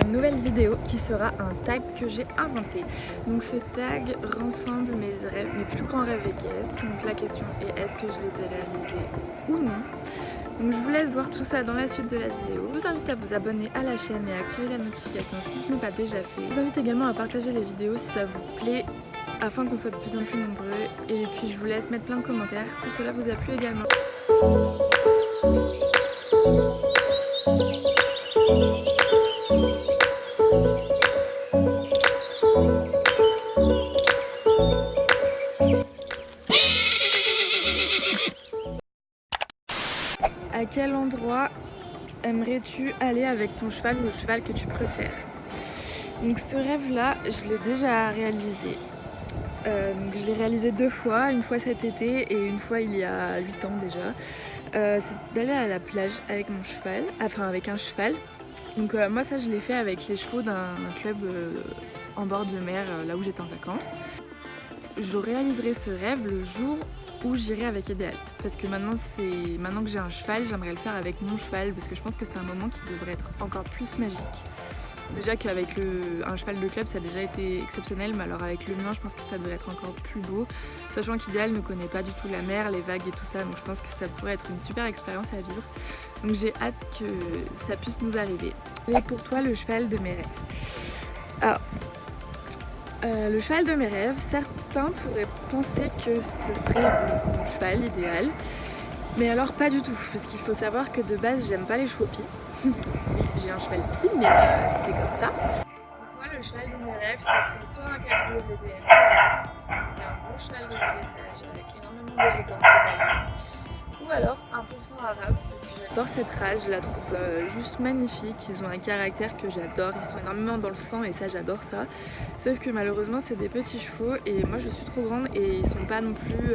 une nouvelle vidéo qui sera un tag que j'ai inventé. Donc ce tag rassemble mes plus grands rêves équestres. Donc la question est, est-ce que je les ai réalisés ou non? Donc je vous laisse voir tout ça dans la suite de la vidéo. Je vous invite à vous abonner à la chaîne et à activer la notification si ce n'est pas déjà fait. Je vous invite également à partager les vidéos si ça vous plaît, afin qu'on soit de plus en plus nombreux. Et puis je vous laisse mettre plein de commentaires si cela vous a plu également. À quel endroit aimerais-tu aller avec ton cheval ou le cheval que tu préfères? Donc ce rêve-là, je l'ai déjà réalisé. Je l'ai réalisé 2 fois, une fois cet été et une fois il y a 8 ans déjà. C'est d'aller à la plage avec mon cheval, enfin avec un cheval. Donc moi ça je l'ai fait avec les chevaux d'un club en bord de mer, là où j'étais en vacances. Je réaliserai ce rêve le jour où j'irai avec Idéal. Parce que maintenant que j'ai un cheval, j'aimerais le faire avec mon cheval parce que je pense que c'est un moment qui devrait être encore plus magique. Déjà qu'avec un cheval de club ça a déjà été exceptionnel, mais alors avec le mien je pense que ça devrait être encore plus beau. Sachant qu'Idéal ne connaît pas du tout la mer, les vagues et tout ça, donc je pense que ça pourrait être une super expérience à vivre. Donc j'ai hâte que ça puisse nous arriver. Et pour toi, le cheval de mes rêves. Alors, le cheval de mes rêves, certains pourraient penser que ce serait mon cheval idéal, mais alors pas du tout, parce qu'il faut savoir que de base j'aime pas les chevaux pies. Oui, j'ai un cheval pie, mais c'est comme ça. Donc moi, le cheval de mes rêves, ce serait soit un cabriolet VDL race, un bon cheval de dressage avec énormément d'élégance également, ou alors un pourcent arabe, parce que j'adore cette race, je la trouve juste magnifique. Ils ont un caractère que j'adore, ils sont énormément dans le sang et ça j'adore ça. Sauf que malheureusement c'est des petits chevaux et moi je suis trop grande et ils sont pas non plus...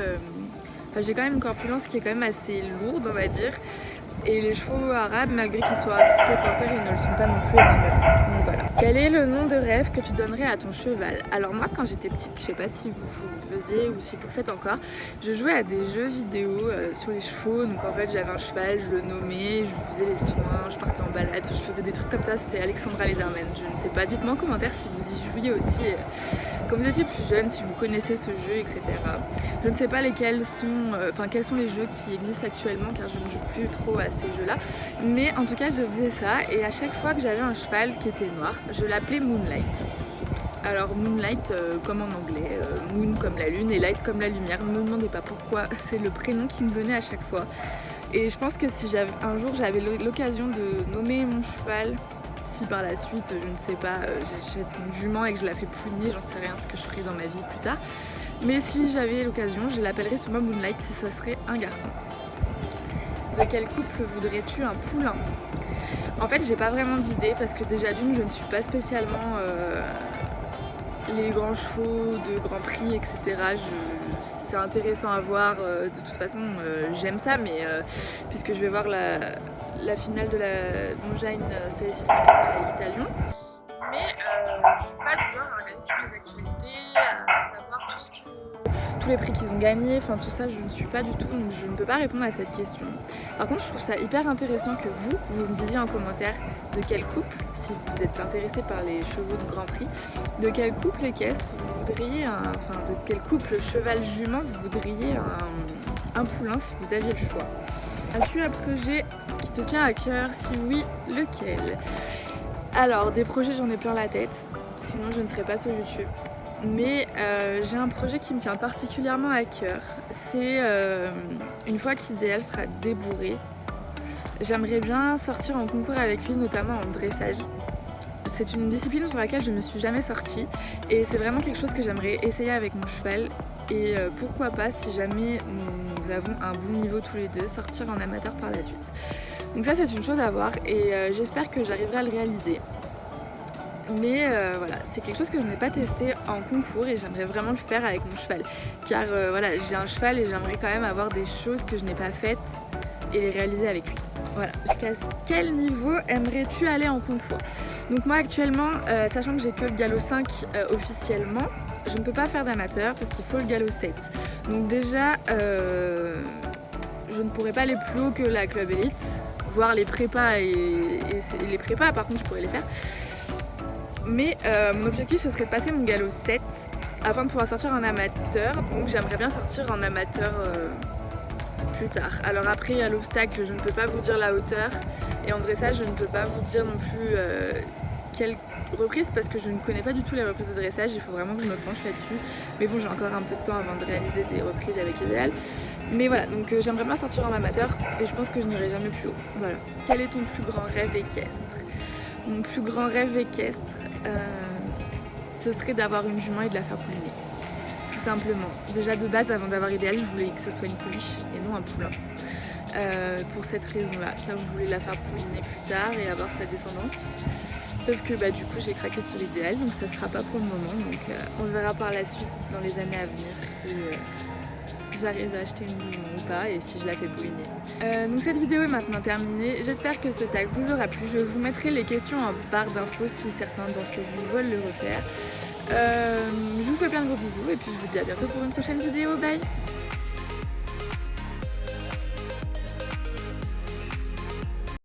Enfin j'ai quand même une corpulence qui est quand même assez lourde on va dire. Et les chevaux arabes, malgré qu'ils soient peu porteurs, ils ne le sont pas non plus énormément. Donc voilà. Quel est le nom de rêve que tu donnerais à ton cheval? Alors moi, quand j'étais petite, je sais pas si vous le faisiez ou si vous le faites encore, je jouais à des jeux vidéo sur les chevaux. Donc en fait, j'avais un cheval, je le nommais, je lui faisais les soins, je partais en balade, je faisais des trucs comme ça. C'était Alexandra Lederman. Je ne sais pas, dites-moi en commentaire si vous y jouiez aussi. Quand vous étiez plus jeune, si vous connaissez ce jeu, etc. Je ne sais pas quels sont les jeux qui existent actuellement car je ne joue plus trop à ces jeux-là. Mais en tout cas, je faisais ça et à chaque fois que j'avais un cheval qui était noir, je l'appelais Moonlight. Alors Moonlight comme en anglais, Moon comme la lune et Light comme la lumière. Ne me demandez pas pourquoi, c'est le prénom qui me venait à chaque fois. Et je pense que si un jour j'avais l'occasion de nommer mon cheval, si par la suite, je ne sais pas, j'achète une jument et que je la fais pouiner, j'en sais rien ce que je ferai dans ma vie plus tard. Mais si j'avais l'occasion, je l'appellerais sous Moonlight si ça serait un garçon. De quel couple voudrais-tu un poulain? En fait, j'ai pas vraiment d'idée parce que déjà d'une, je ne suis pas spécialement les grands chevaux de Grand Prix, etc. C'est intéressant à voir, de toute façon, j'aime ça, mais puisque je vais voir la finale de la Longines CSI 5 à Evita-Lyon. Mais je suis pas du genre à regarder toutes les actualités, à savoir tous les prix qu'ils ont gagnés, enfin tout ça je ne suis pas du tout, donc je ne peux pas répondre à cette question. Par contre je trouve ça hyper intéressant que vous me disiez en commentaire de quel couple, si vous êtes intéressé par les chevaux de Grand Prix, de quel couple équestre vous voudriez, de quel couple cheval-jument vous voudriez un poulain si vous aviez le choix. As-tu un projet qui te tient à cœur? Si oui, lequel? Alors, des projets, j'en ai plein la tête, sinon je ne serais pas sur YouTube. Mais j'ai un projet qui me tient particulièrement à cœur. C'est une fois qu'Idéal sera débourré, j'aimerais bien sortir en concours avec lui, notamment en dressage. C'est une discipline sur laquelle je ne me suis jamais sortie et c'est vraiment quelque chose que j'aimerais essayer avec mon cheval. Et pourquoi pas, si jamais nous avons un bon niveau tous les deux, sortir en amateur par la suite. Donc ça c'est une chose à voir et j'espère que j'arriverai à le réaliser. Mais voilà, c'est quelque chose que je n'ai pas testé en concours et j'aimerais vraiment le faire avec mon cheval. Car voilà, j'ai un cheval et j'aimerais quand même avoir des choses que je n'ai pas faites et les réaliser avec lui. Voilà, jusqu'à quel niveau aimerais-tu aller en concours? Donc moi actuellement, sachant que j'ai que le galop 5 officiellement, je ne peux pas faire d'amateur parce qu'il faut le galop 7. Donc déjà, je ne pourrais pas aller plus haut que la club élite, voire les prépas et les prépas par contre je pourrais les faire. Mais mon objectif ce serait de passer mon galop 7 afin de pouvoir sortir en amateur. Donc j'aimerais bien sortir en amateur plus tard. Alors après il y a l'obstacle, je ne peux pas vous dire la hauteur. Et en dressage je ne peux pas vous dire non plus quelle reprise parce que je ne connais pas du tout les reprises de dressage. Il faut vraiment que je me penche là-dessus. Mais bon, j'ai encore un peu de temps avant de réaliser des reprises avec Idéal. Mais voilà, donc j'aimerais bien sortir en amateur et je pense que je n'irai jamais plus haut. Voilà. Quel est ton plus grand rêve équestre? Mon plus grand rêve équestre, ce serait d'avoir une jument et de la faire pouliner. Tout simplement. Déjà de base, avant d'avoir Idéal, je voulais que ce soit une pouliche et non un poulain. Pour cette raison-là, car je voulais la faire pouliner plus tard et avoir sa descendance. Sauf que du coup j'ai craqué sur l'Idéal, donc ça sera pas pour le moment. Donc on verra par la suite dans les années à venir si j'arrive à acheter une jument ou pas et si je la fais pouliner. Donc cette vidéo est maintenant terminée. J'espère que ce tag vous aura plu. Je vous mettrai les questions en barre d'infos si certains d'entre vous veulent le refaire. Je vous fais plein de gros bisous et puis je vous dis à bientôt pour une prochaine vidéo. Bye!